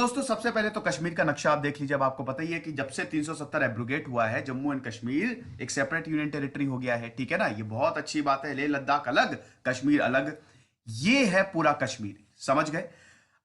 दोस्तों सबसे पहले तो कश्मीर का नक्शा आप देख लीजिए। अब आपको पता ही है कि जब से 370 एब्रोगेट हुआ है, जम्मू एंड कश्मीर एक सेपरेट यूनियन टेरिटरी हो गया है। ठीक है ना, ये बहुत अच्छी बात है। लेह लद्दाख अलग, कश्मीर अलग। ये है पूरा कश्मीर, समझ गए।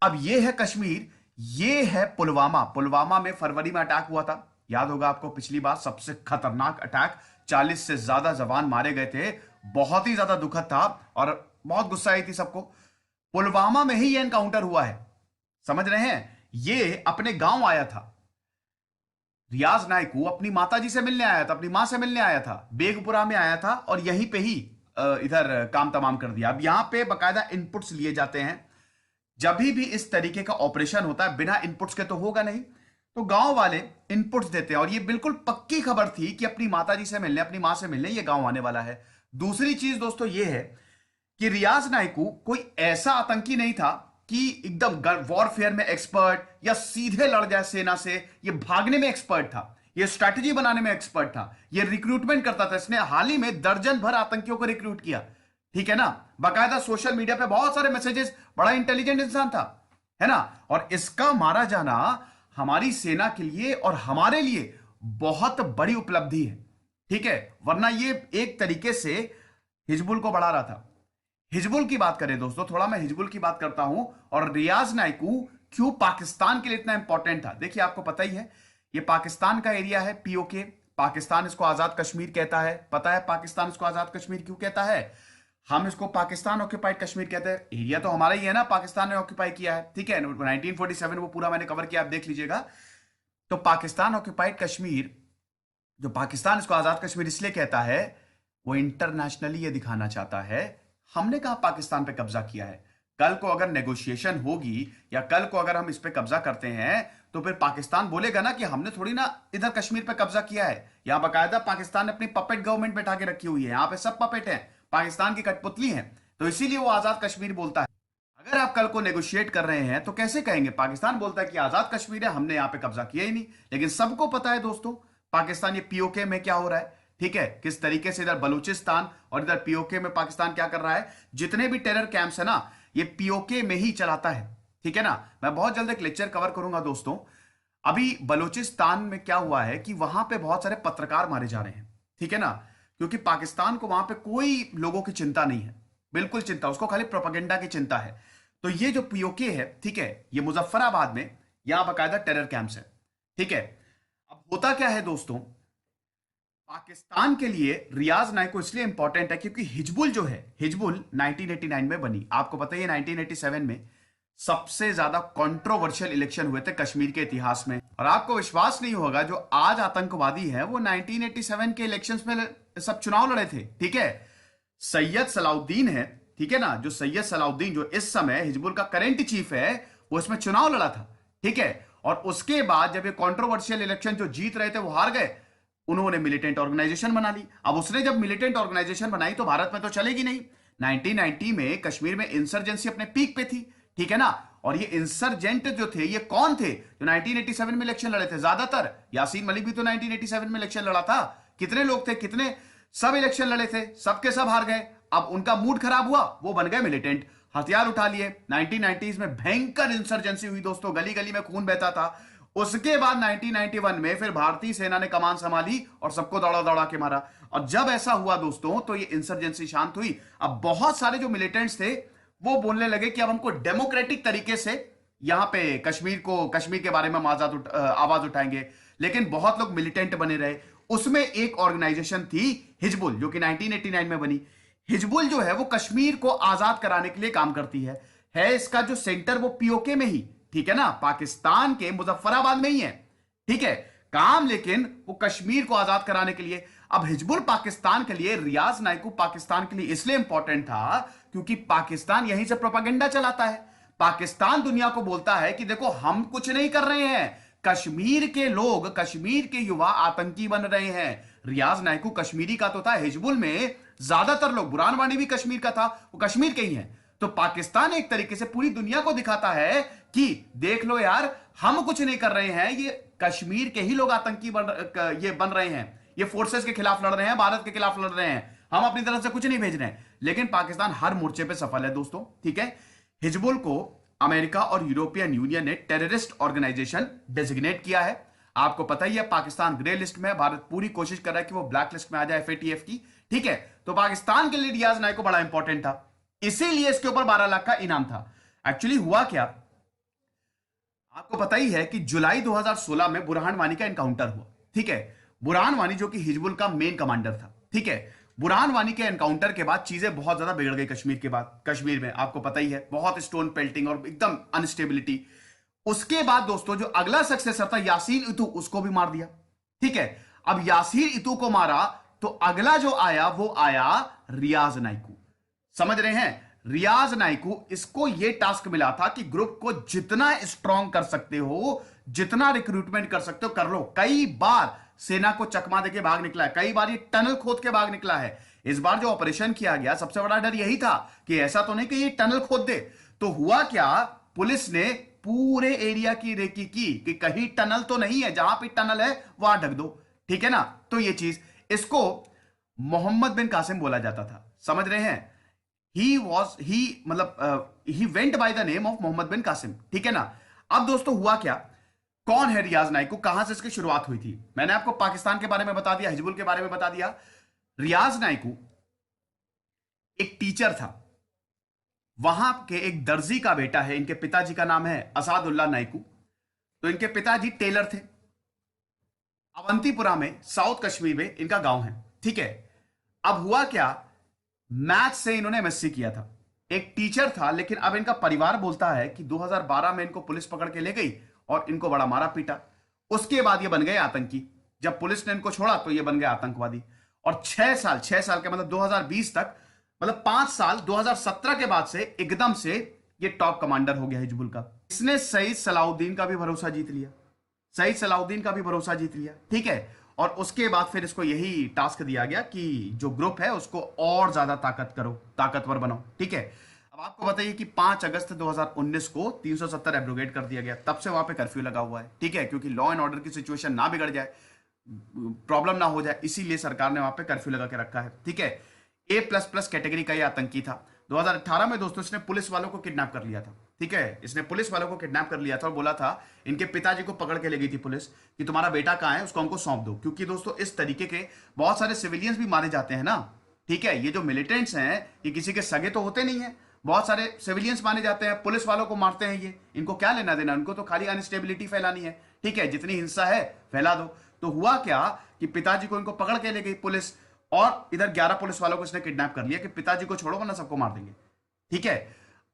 अब ये है कश्मीर, ये है पुलवामा। पुलवामा में फरवरी में अटैक हुआ था, याद होगा आपको पिछली बार, सबसे खतरनाक अटैक। 40 से ज्यादा जवान मारे गए थे, बहुत ही ज्यादा दुखद था और बहुत गुस्सा आई थी सबको। पुलवामा में ही ये एनकाउंटर हुआ है, समझ रहे हैं। ये अपने गांव आया था, रियाज नायकू अपनी माताजी से मिलने आया था, अपनी मां से मिलने आया था, बेगपुरा में आया था और यहीं पे ही इधर काम तमाम कर दिया। अब यहां पे बकायदा इनपुट्स लिए जाते हैं। जब भी इस तरीके का ऑपरेशन होता है, बिना इनपुट्स के तो होगा नहीं, तो गांव वाले इनपुट्स देते हैं। और ये बिल्कुल पक्की खबर थी कि अपनी माताजी से मिलने, अपनी मां से मिलने ये गांव आने वाला है। दूसरी चीज दोस्तों ये है कि रियाज नायकू कोई ऐसा आतंकी नहीं था कि एकदम वॉरफेयर में एक्सपर्ट या सीधे लड़ जाए सेना से। ये भागने में एक्सपर्ट था, ये स्ट्रैटेजी बनाने में एक्सपर्ट था, ये रिक्रूटमेंट करता था। इसने हाल ही में दर्जन भर आतंकियों को रिक्रूट किया, ठीक है ना। बाकायदा सोशल मीडिया पे बहुत सारे मैसेजेस, बड़ा इंटेलिजेंट इंसान था, है ना। और इसका मारा जाना हमारी सेना के लिए और हमारे लिए बहुत बड़ी उपलब्धि है, ठीक है। वरना ये एक तरीके से हिजबुल को बढ़ा रहा था। हिजबुल की बात करें दोस्तों, थोड़ा मैं हिजबुल की बात करता हूं और रियाज नायकू क्यों पाकिस्तान के लिए इतना इंपॉर्टेंट था। देखिए आपको पता ही है, ये पाकिस्तान का एरिया है, पीओके। पाकिस्तान इसको आजाद कश्मीर कहता है। पता है पाकिस्तान इसको आजाद कश्मीर क्यों कहता है? हम इसको पाकिस्तान ऑक्यूपाइड कश्मीर कहते हैं। एरिया तो हमारा ही है ना, पाकिस्तान ने ऑक्यूपाई किया है, ठीक है। 1947 वो पूरा मैंने कवर किया, आप देख लीजिएगा। तो पाकिस्तान ऑक्यूपाइड कश्मीर, जो पाकिस्तान इसको आजाद कश्मीर इसलिए कहता है, वो इंटरनेशनली ये दिखाना चाहता है हमने कहा पाकिस्तान पे कब्जा किया है। कल को अगर नेगोशिएशन होगी या कल को अगर हम इस पे कब्जा करते हैं तो फिर पाकिस्तान बोलेगा ना कि हमने थोड़ी ना इधर कश्मीर पे कब्जा किया है। यहां बकायदा पाकिस्तान ने अपनी पपेट गवर्नमेंट बैठा के रखी हुई है, यहां पे सब पपेट हैं, पाकिस्तान की कठपुतली हैं। तो इसीलिए वो आजाद कश्मीर बोलता है। अगर आप कल को नेगोशिएट कर रहे हैं तो कैसे कहेंगे? पाकिस्तान बोलता है कि आजाद कश्मीर है, हमने यहां पे कब्जा किया ही नहीं। लेकिन सबको पता है दोस्तों, पाकिस्तान ये पीओके में क्या हो रहा है, ठीक है। किस तरीके से इधर बलूचिस्तान और इधर पीओके में पाकिस्तान क्या कर रहा है। जितने भी टेरर कैंप्स है ना, ये पीओके में ही चलाता है, ठीक है ना। मैं बहुत जल्द एक लेक्चर कवर करूंगा दोस्तों। अभी बलूचिस्तान में क्या हुआ है कि वहां पे बहुत सारे पत्रकार मारे जा रहे हैं, ठीक है ना। क्योंकि पाकिस्तान को वहां पे कोई लोगों की चिंता नहीं है, बिल्कुल चिंता, उसको खाली प्रोपेगेंडा की चिंता है। तो ये जो पीओके है, ठीक है, ये मुजफ्फराबाद में यहां बकायदा टेरर कैंप्स है, ठीक है। अब होता क्या है दोस्तों, पाकिस्तान के लिए रियाज नायको इसलिए इंपॉर्टेंट है क्योंकि हिजबुल जो है, हिजबुल 1989 में बनी। आपको पता है 1987 में सबसे ज्यादा कंट्रोवर्शियल इलेक्शन हुए थे कश्मीर के इतिहास में। और आपको विश्वास नहीं होगा, जो आज आतंकवादी हैं वो 1987 के इलेक्शंस में सब चुनाव लड़े थे, ठीक है। सैयद सलाउद्दीन है, ठीक है ना, जो सैयद सलाउद्दीन जो इस समय हिजबुल का करंट चीफ है, वो इसमें चुनाव लड़ा था, ठीक है। और उसके बाद जब ये कंट्रोवर्शियल इलेक्शन जो जीत रहे थे वो हार गए, उन्होंने मिलिटेंट ऑर्गेनाइजेशन बना ली। अब उसने जब मिलिटेंट ऑर्गेनाइजेशन बनाई तो भारत में तो चलेगी नहीं। 1990 में कश्मीर में इंसर्जेंसी अपने पीक पे थी, ठीक है ना। और ये इंसर्जेंट जो थे, ये कौन थे जो 1987 में इलेक्शन लड़े थे? ज्यादातर यासीन मलिक भी तो 1987 में इलेक्शन लड़ा था। कितने लोग थे, कितने, सब इलेक्शन लड़े थे, सबके सब हार गए। अब उनका मूड खराब हुआ, वो बन गए मिलिटेंट, हथियार उठा लिए। 1990s में भयंकर इंसर्जेंसी हुई दोस्तों, गली गली में खून बहता था। उसके बाद 1991 में फिर भारतीय सेना ने कमान संभाली और सबको दौड़ा दौड़ा के मारा। और जब ऐसा हुआ दोस्तों तो ये इंसर्जेंसी शांत हुई। अब बहुत सारे जो मिलिटेंट्स थे वो बोलने लगे कि अब हमको डेमोक्रेटिक तरीके से यहां पे कश्मीर के बारे में आवाज उठाएंगे। लेकिन बहुत लोग मिलिटेंट बने रहे। उसमें एक ऑर्गेनाइजेशन थी हिजबुल, जो कि 1989 में बनी। हिजबुल जो है वो कश्मीर को आजाद कराने के लिए काम करती है इसका जो सेंटर वो पीओके में ही, ठीक है ना, पाकिस्तान के मुजफ्फराबाद में ही है, ठीक है काम, लेकिन वो कश्मीर को आजाद कराने के लिए। अब हिजबुल पाकिस्तान के लिए, रियाज नायकू पाकिस्तान के लिए इसलिए इंपॉर्टेंट था क्योंकि पाकिस्तान यहीं से प्रोपेगेंडा चलाता है। पाकिस्तान दुनिया को बोलता है कि देखो हम कुछ नहीं कर रहे हैं, कश्मीर के लोग, कश्मीर के युवा आतंकी बन रहे हैं। रियाज नायकू कश्मीरी का तो था, हिजबुल में ज्यादातर लोग, बुरहान वानी भी कश्मीर का था, वो कश्मीर के ही हैं। तो पाकिस्तान एक तरीके से पूरी दुनिया को दिखाता है कि देख लो यार, हम कुछ नहीं कर रहे हैं, ये कश्मीर के ही लोग आतंकी बन रहे हैं, ये फोर्सेस के खिलाफ लड़ रहे हैं, भारत के खिलाफ लड़ रहे हैं, हम अपनी तरफ से कुछ नहीं भेज रहे हैं। लेकिन पाकिस्तान हर मोर्चे पे सफल है दोस्तों, ठीक है। हिजबुल को अमेरिका और यूरोपियन यूनियन ने टेररिस्ट ऑर्गेनाइजेशन डेजिग्नेट किया है। आपको पता ही है पाकिस्तान ग्रे लिस्ट में है, भारत पूरी कोशिश कर रहा है कि वो ब्लैक लिस्ट में आ जाए एफएटीएफ की। ठीक है, तो पाकिस्तान के लिए रियाज नाइक को बड़ा इंपॉर्टेंट था, इसीलिए इसके ऊपर 12 लाख का इनाम था। एक्चुअली हुआ क्या, आपको पता ही है कि जुलाई 2016 में बुरहान वानी का एनकाउंटर हुआ। ठीक है, बुरहान वानी जो कि हिजबुल का मेन कमांडर था। ठीक है, बुरहान वानी के एनकाउंटर के बाद चीजें बहुत ज्यादा बिगड़ गई कश्मीर के बाद। कश्मीर में आपको पता ही है बहुत स्टोन पेल्टिंग और एकदम अनस्टेबिलिटी। उसके बाद दोस्तों जो अगला सक्सेसर था यासीन इतू, उसको भी मार दिया। ठीक है, अब यासीन इतू को मारा तो अगला जो आया वो आया रियाज नाइकू। समझ रहे हैं, रियाज नाइकू, इसको यह टास्क मिला था कि ग्रुप को जितना स्ट्रांग कर सकते हो, जितना रिक्रूटमेंट कर सकते हो कर लो। कई बार सेना को चकमा देके भाग निकला है, कई बार ये टनल खोद के भाग निकला है। इस बार जो ऑपरेशन किया गया सबसे बड़ा डर यही था कि ऐसा तो नहीं कि ये टनल खोद दे। तो हुआ क्या, पुलिस ने पूरे एरिया की रेकी की कि कहीं टनल तो नहीं है, जहां पे टनल है वहां ढक दो। ठीक है ना, तो ये चीज, इसको मोहम्मद बिन कासिम बोला जाता था। समझ रहे हैं, he went by the name of Mohammad bin Qasim. ठीक है ना। अब दोस्तों हुआ क्या, कौन है रियाज नाइकू, कहां से इसकी शुरुआत हुई थी। मैंने आपको पाकिस्तान के बारे में बता दिया, हिजबुल के बारे में बता दिया। रियाज नाइकू एक टीचर था, वहां के एक दर्जी का बेटा है। इनके पिताजी का नाम है असादुल्लाह नाइकू। तो इनके पिताजी टेलर थे। अवंतीपुरा में साउथ कश्मीर में इनका गांव है। ठीक है, अब हुआ क्या, मैथ से इन्होंने एमएससी किया था। एक टीचर था, लेकिन अब इनका परिवार बोलता है कि 2012 में इनको पुलिस पकड़ के ले गई और इनको बड़ा मारा पीटा। उसके बाद ये बन गए आतंकी। जब पुलिस ने इनको छोड़ा तो ये बन गए आतंकवादी। और 6 साल के मतलब 2020 तक, मतलब 5 साल 2017 के बाद से एकदम से ये टॉप कमांडर हो गया हिजबुल का। इसने सईद सलाउद्दीन का भी भरोसा जीत लिया, सईद सलाउद्दीन का भी भरोसा जीत लिया। ठीक है, और उसके बाद फिर इसको यही टास्क दिया गया कि जो ग्रुप है उसको और ज्यादा ताकतवर बनाओ। ठीक है, अब आपको बताइए कि 5 अगस्त 2019 को 370 एब्रोगेट कर दिया गया। तब से वहां पे कर्फ्यू लगा हुआ है। ठीक है, क्योंकि लॉ एंड ऑर्डर की सिचुएशन ना बिगड़ जाए, प्रॉब्लम ना हो जाए, इसीलिए सरकार ने वहां पे कर्फ्यू लगा के रखा है। ठीक है, A++ कैटेगरी का ये आतंकी था। 2018 में दोस्तों इसने पुलिस वालों को किडनैप कर लिया था। ठीक है, इसने पुलिस वालों को किडनैप कर लिया था और बोला था, इनके पिताजी को पकड़ के ले गई थी पुलिस कि तुम्हारा बेटा कहाँ है, उसको हमको सौंप दो। क्योंकि दोस्तों इस तरीके के बहुत सारे सिविलियंस भी मारे जाते हैं ना। ठीक है, ये जो मिलिटेंट्स हैं ये किसी के सगे तो होते नहीं है, बहुत सारे सिविलियंस मारे जाते हैं, पुलिस वालों को मारते हैं। ये इनको क्या लेना देना, उनको तो खाली अनस्टेबिलिटी फैलानी है। ठीक है, जितनी हिंसा है फैला दो। तो हुआ क्या कि पिताजी को इनको पकड़ के ले गई पुलिस, और इधर 11 पुलिस वालों को इसने किडनैप कर लिया कि पिताजी को छोड़ो वरना सबको मार देंगे। ठीक है,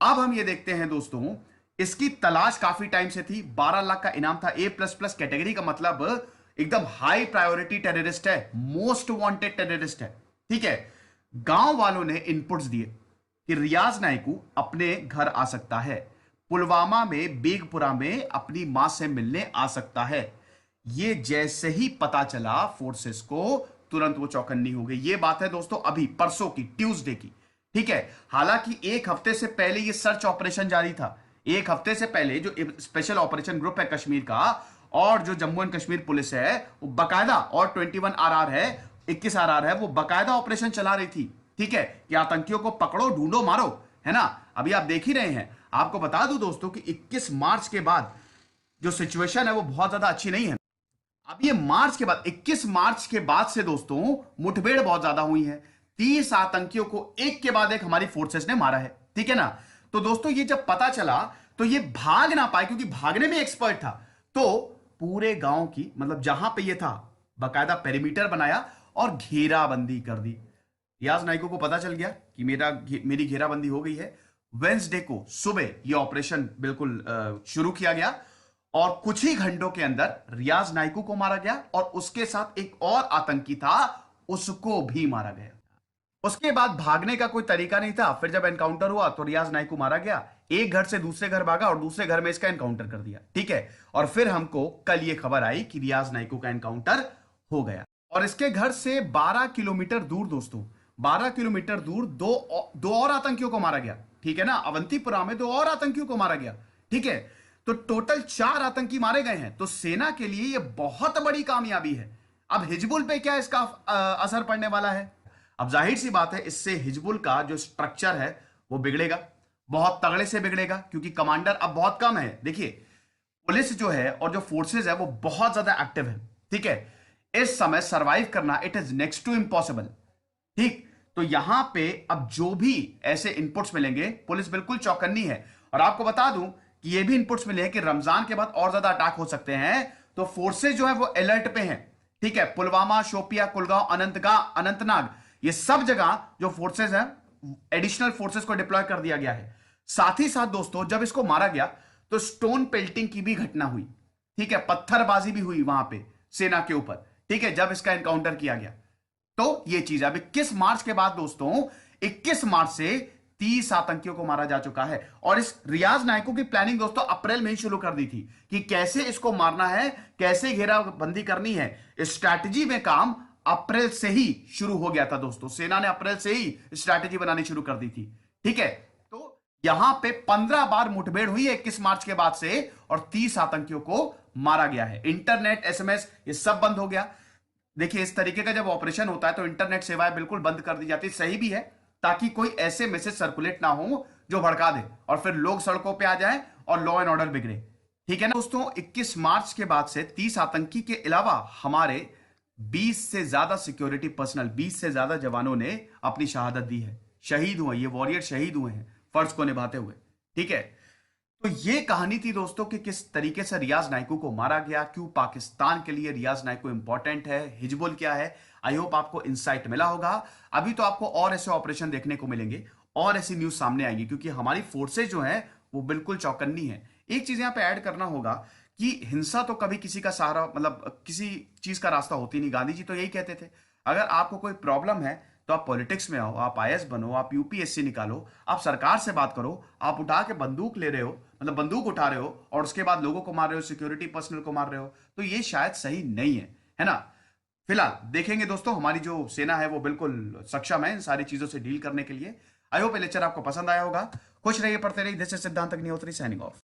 अब हम ये देखते हैं दोस्तों, इसकी तलाश काफी टाइम से थी। 12 लाख का इनाम था। A++ कैटेगरी का मतलब एकदम हाई प्रायोरिटी टेररिस्ट है, मोस्ट वांटेड टेररिस्ट है। ठीक है, गांव वालों ने इनपुट्स दिए कि रियाज नाइकू अपने घर आ सकता है, पुलवामा में बेगपुरा में अपनी मां से मिलने आ सकता है। ये जैसे ही पता चला फोर्सेस को, तुरंत वो चौकन्नी हो गई। ये बात है दोस्तों अभी परसों की, ट्यूसडे की। ठीक है, हालांकि एक हफ्ते से पहले ये सर्च ऑपरेशन जारी था। एक हफ्ते से पहले जो स्पेशल ऑपरेशन ग्रुप है कश्मीर का, और जो जम्मू एंड कश्मीर पुलिस है वो बकायदा, और 21 RR है, 21 RR है, वो बकायदा ऑपरेशन चला रही थी। ठीक है, कि आतंकियों को पकड़ो, ढूंढो, मारो, है ना। अभी आप देख ही रहे हैं। आपको बता दूं दोस्तों कि 21 मार्च के बाद जो सिचुएशन है वो बहुत ज्यादा अच्छी नहीं है। अब ये मार्च के बाद, 21 मार्च के बाद से दोस्तों मुठभेड़ बहुत ज्यादा हुई है। 30 आतंकियों को एक के बाद एक हमारी फोर्सेस ने मारा है। ठीक है ना। तो दोस्तों ये जब पता चला तो ये भाग ना पाए, क्योंकि भागने में एक्सपर्ट था। तो पूरे गांव की, मतलब जहां पे ये था, बकायदा पेरीमीटर बनाया और घेराबंदी कर दी। रियाज नाइको को पता चल गया कि मेरी घेराबंदी हो गई है। वेंसडे को सुबह ये ऑपरेशन बिल्कुल शुरू किया गया, और कुछ ही घंटों के अंदर रियाज नाइकू को मारा गया, और उसके साथ एक और आतंकी था, उसको भी मारा गया। उसके बाद भागने का कोई तरीका नहीं था। फिर जब एनकाउंटर हुआ तो रियाज नाइकू मारा गया, एक घर से दूसरे घर भागा और दूसरे घर में इसका एनकाउंटर कर दिया। ठीक है, और फिर हमको कल ये खबर आई कि रियाज नाइकू का एनकाउंटर हो गया। और इसके घर से 12 किलोमीटर दूर दोस्तों, 12 किलोमीटर दूर दो और आतंकियों को मारा गया। ठीक है ना, अवंतीपुरा में 2 और आतंकियों को मारा गया। ठीक है, तो टोटल 4 आतंकी मारे गए हैं। तो सेना के लिए यह बहुत बड़ी कामयाबी है। अब हिजबुल पे क्या इसका असर पड़ने वाला है? अब जाहिर सी बात है, इससे हिजबुल का जो स्ट्रक्चर है वो बिगड़ेगा। बहुत तगड़े से बिगड़ेगा, क्योंकि कमांडर अब बहुत कम है। देखिए, पुलिस जो है और जो फोर्सेज है वो बहुत ज्यादा एक्टिव है, ठीक है। इस समय सरवाइव करना it is next to impossible, ठीक। तो यहां पे अब जो भी ऐसे इनपुट्स मिलेंगे, पुलिस बिल्कुल चौकन्नी है। और आपको बता दूं कि ये भी इनपुट्स मिले हैं कि रमजान के बाद और ज्यादा अटैक हो सकते हैं, तो फोर्सेज जो है वो अलर्ट पे हैं, ठीक है। पुलवामा, शोपिया, कुलगांव, अनंतनाग, ये सब जगह जो फोर्सेज हैं, एडिशनल फोर्सेज को डिप्लॉय कर दिया गया है। साथ ही साथ दोस्तों, जब इसको मारा गया तो स्टोन पेल्टिंग की भी घटना हुई, ठीक है। पत्थरबाजी भी हुई वहां पे सेना के ऊपर, ठीक है, जब इसका एनकाउंटर किया गया। तो ये चीज अब 21 मार्च के बाद दोस्तों, 21 मार्च से 30 आतंकियों को मारा जा चुका है। और इस रियाज नायकों की प्लानिंग दोस्तों अप्रैल में ही शुरू कर दी थी कि कैसे इसको मारना है, कैसे घेराबंदी करनी है। स्ट्रैटेजी में काम अप्रैल से ही शुरू हो गया था दोस्तों, सेना ने अप्रैल से ही स्ट्रैटेजी बनानी शुरू कर दी थी, ठीक है। तो यहां पे 15 बार मुठभेड़ हुई है 21 मार्च के बाद से, और 30 आतंकियों को मारा गया है। इंटरनेट, एसएमएस, ये सब बंद हो गया। देखिए, इस तरीके का जब ऑपरेशन होता है तो इंटरनेट सेवाएं बिल्कुल बंद कर दी जाती है, सही भी है, ताकि कोई ऐसे मैसेज सर्कुलेट ना हो जो भड़का दे और फिर लोग सड़कों पे आ जाएं और लॉ एंड ऑर्डर बिगड़े, ठीक है ना दोस्तों। 21 मार्च के बाद से 30 आतंकी के अलावा हमारे 20 से ज्यादा सिक्योरिटी पर्सनल, 20 से ज्यादा जवानों ने अपनी शहादत दी है, शहीद हुए। ये वॉरियर शहीद हुए हैं फर्ज को निभाते हुए, ठीक है। तो ये कहानी थी दोस्तों कि किस तरीके से रियाज नायकू को मारा गया, क्यों पाकिस्तान के लिए रियाज नायकू इंपॉर्टेंट है, हिजबुल क्या है। आई होप आपको इंसाइट मिला होगा। अभी तो आपको और ऐसे ऑपरेशन देखने को मिलेंगे और ऐसी न्यूज सामने आएगी, क्योंकि हमारी फोर्सेज जो है वो बिल्कुल चौकन्नी है। एक चीज यहां पे ऐड करना होगा कि हिंसा तो कभी किसी का सहारा, मतलब किसी चीज का रास्ता होती नहीं। गांधी जी तो यही कहते थे, अगर आपको कोई प्रॉब्लम है तो आप पॉलिटिक्स में आओ, आप आईएएस बनो, आप यूपीएससी निकालो, आप सरकार से बात करो। आप उठा के बंदूक ले रहे हो, मतलब बंदूक उठा रहे हो और उसके बाद लोगों को मार रहे हो, सिक्योरिटी पर्सनल को मार रहे हो, तो ये शायद सही नहीं है ना। फिलहाल देखेंगे दोस्तों, हमारी जो सेना है वो बिल्कुल सक्षम है इन सारी चीजों से डील करने के लिए। आई होप ये लेक्चर आपको पसंद आया होगा। खुश रहिए, पढ़ते रहिए। दिस इज सिद्धांत अग्निहोत्री, साइनिंग ऑफ।